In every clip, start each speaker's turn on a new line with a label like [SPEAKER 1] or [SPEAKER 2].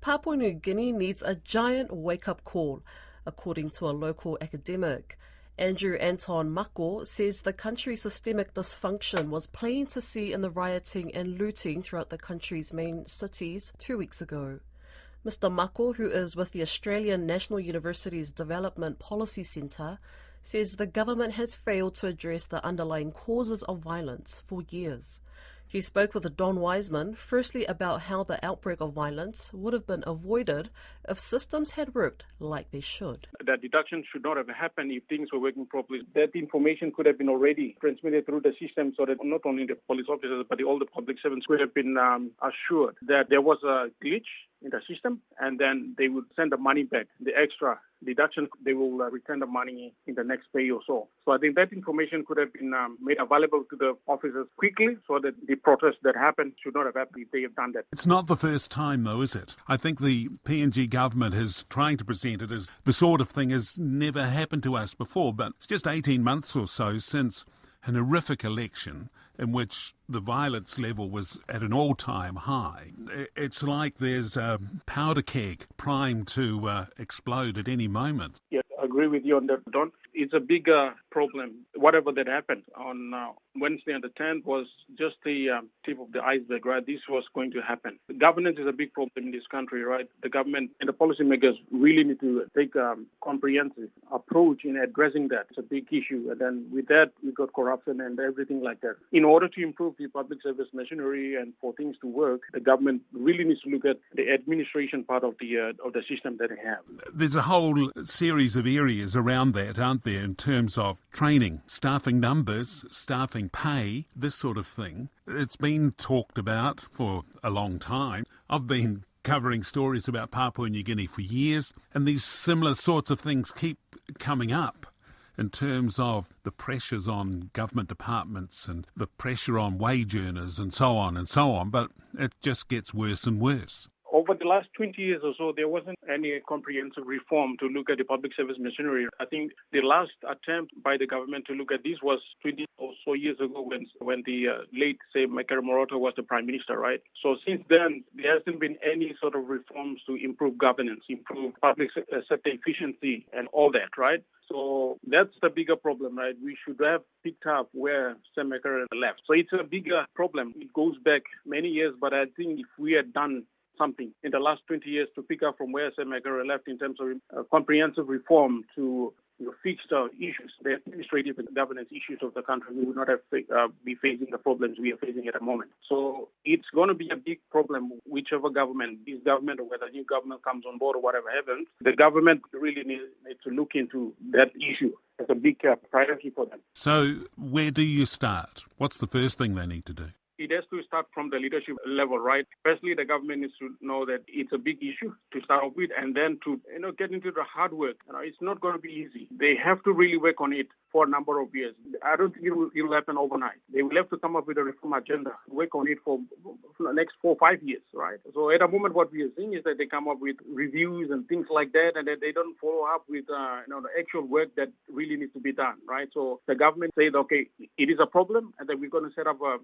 [SPEAKER 1] Papua New Guinea needs a giant wake-up call, according to a local academic. Andrew Anton Mako says the country's systemic dysfunction was plain to see in the rioting and looting throughout the country's main cities 2 weeks ago. Mr. Mako, who is with the Australian National University's Development Policy Centre, says the government has failed to address the underlying causes of violence for years. He spoke with Don Wiseman, firstly about how the outbreak of violence would have been avoided if systems had worked like they should.
[SPEAKER 2] That deduction should not have happened if things were working properly. That information could have been already transmitted through the system so that not only the police officers but all the public servants could have been assured that there was a glitch in the system, and then they would send the money back. The extra deduction, they will return the money in the next pay or so. So I think that information could have been made available to the officers quickly so that the protest that happened should not have happened if they have done that.
[SPEAKER 3] It's not the first time, though, is it? I think the PNG government is trying to present it as the sort of thing has never happened to us before, but it's just 18 months or so since an horrific election in which the violence level was at an all-time high. It's like there's a powder keg primed to explode at any moment.
[SPEAKER 2] Yeah, I agree with you on that, Don. It's a bigger problem. Whatever that happened on Wednesday and the 10th was just the tip of the iceberg, right? This was going to happen. Governance is a big problem in this country, right? The government and the policymakers really need to take a comprehensive approach in addressing that. It's a big issue. And then with that, we got corruption and everything like that. In order to improve the public service machinery and for things to work, the government really needs to look at the administration part of the system that they have.
[SPEAKER 3] There's a whole series of areas around that, aren't there, in terms of training, staffing numbers, staffing pay, this sort of thing. It's been talked about for a long time. I've been covering stories about Papua New Guinea for years, and these similar sorts of things keep coming up in terms of the pressures on government departments and the pressure on wage earners and so on, but it just gets worse and worse.
[SPEAKER 2] Over the last 20 years or so, there wasn't any comprehensive reform to look at the public service machinery. I think the last attempt by the government to look at this was 20 or so years ago when the late, say, Makara Moroto was the Prime Minister, right? So since then, there hasn't been any sort of reforms to improve governance, improve public sector efficiency and all that, right? So that's the bigger problem, right? We should have picked up where Sam Makara left. So it's a bigger problem. It goes back many years, but I think if we had done something in the last 20 years to pick up from where Sam Makara left in terms of comprehensive reform to fix the issues, the administrative and governance issues of the country, we would not have be facing the problems we are facing at the moment. So it's going to be a big problem, whichever government, this government or whether new government comes on board or whatever happens. The government really needs to look into that issue as a big priority for them.
[SPEAKER 3] So where do you start? What's the first thing they need to do?
[SPEAKER 2] It has to start from the leadership level, right? Firstly, the government needs to know that it's a big issue to start off with, and then to get into the hard work. It's not going to be easy. They have to really work on it for a number of years. I don't think it will happen overnight. They will have to come up with a reform agenda, work on it for the next 4 or 5 years, right? So at the moment, what we are seeing is that they come up with reviews and things like that, and that they don't follow up with the actual work that really needs to be done, right? So the government said, okay, it is a problem, and then we're going to set up a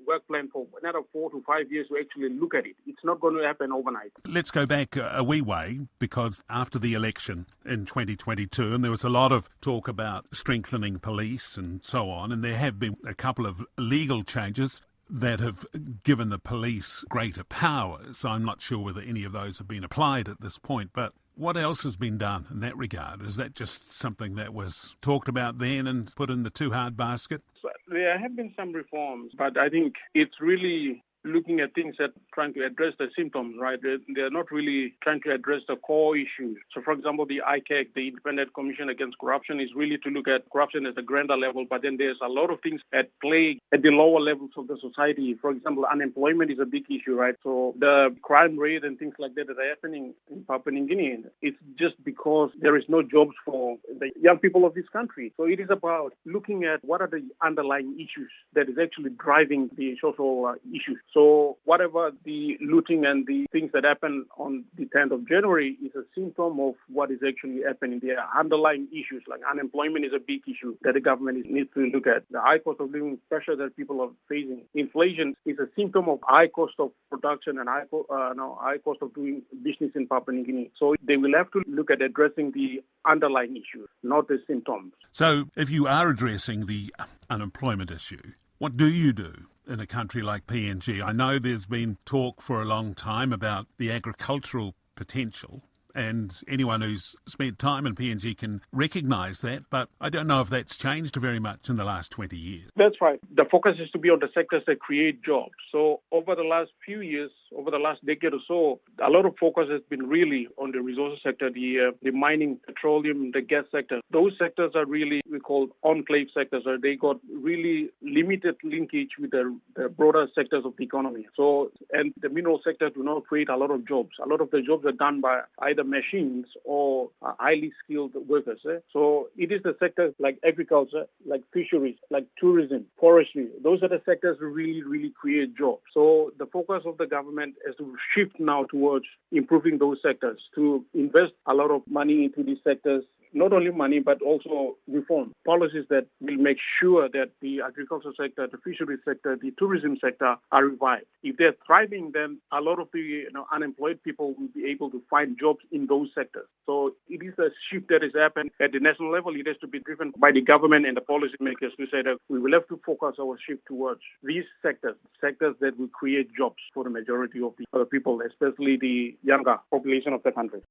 [SPEAKER 2] work plan for another 4 to 5 years to actually look at it. It's not going to happen overnight.
[SPEAKER 3] Let's go back a wee way, because after the election in 2022, and there was a lot of talk about strengthening police and so on, and there have been a couple of legal changes that have given the police greater powers. I'm not sure whether any of those have been applied at this point, but what else has been done in that regard? Is that just something that was talked about then and put in the too hard basket?
[SPEAKER 2] There have been some reforms, but I think it's really looking at things that trying to address the symptoms, right? They're not really trying to address the core issues. So, for example, the ICAC, the Independent Commission Against Corruption, is really to look at corruption at the grander level, but then there's a lot of things at play at the lower levels of the society. For example, unemployment is a big issue, right? So the crime rate and things like that are happening in Papua New Guinea. It's just because there is no jobs for the young people of this country. So it is about looking at what are the underlying issues that is actually driving the social issues. So whatever the looting and the things that happened on the 10th of January is a symptom of what is actually happening. There are underlying issues like unemployment is a big issue that the government needs to look at. The high cost of living pressure that people are facing. Inflation is a symptom of high cost of production and high cost of doing business in Papua New Guinea. So they will have to look at addressing the underlying issues, not the symptoms.
[SPEAKER 3] So if you are addressing the unemployment issue, what do you do in a country like PNG? I know there's been talk for a long time about the agricultural potential, and anyone who's spent time in PNG can recognise that, but I don't know if that's changed very much in the last 20 years.
[SPEAKER 2] That's right. The focus is to be on the sectors that create jobs. So over the last few years, over the last decade or so, a lot of focus has been really on the resources sector, the mining, petroleum, the gas sector. Those sectors are really, we call enclave sectors. They got really limited linkage with the broader sectors of the economy. So, and the mineral sector do not create a lot of jobs. A lot of the jobs are done by either machines or highly skilled workers. So it is the sectors like agriculture, like fisheries, like tourism, forestry. Those are the sectors that really create jobs. So the focus of the government is to shift now towards improving those sectors, to invest a lot of money into these sectors. Not only money, but also reform policies that will make sure that the agriculture sector, the fisheries sector, the tourism sector are revived. If they're thriving, then a lot of the unemployed people will be able to find jobs in those sectors. So it is a shift that has happened at the national level. It has to be driven by the government and the policymakers to say that we will have to focus our shift towards these sectors that will create jobs for the majority of the people, especially the younger population of the country.